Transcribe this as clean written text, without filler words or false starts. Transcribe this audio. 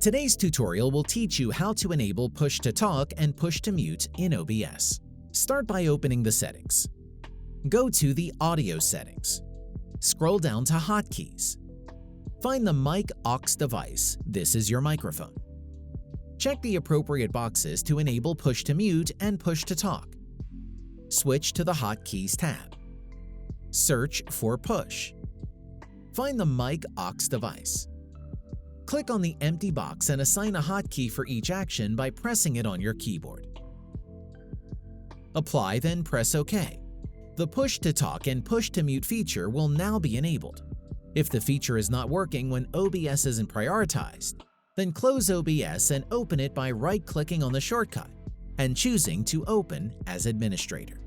Today's tutorial will teach you how to enable push-to-talk and push-to-mute in OBS. Start by opening the settings. Go to the Audio settings. Scroll down to Hotkeys. Find the mic aux device. This is your microphone. Check the appropriate boxes to enable push-to-mute and push-to-talk. Switch to the Hotkeys tab. Search for Push. Find the mic aux device. Click on the empty box and assign a hotkey for each action by pressing it on your keyboard. Apply, then press OK. The push-to-talk and push-to-mute feature will now be enabled. If the feature is not working when OBS isn't prioritized, then close OBS and open it by right-clicking on the shortcut and choosing to open as administrator.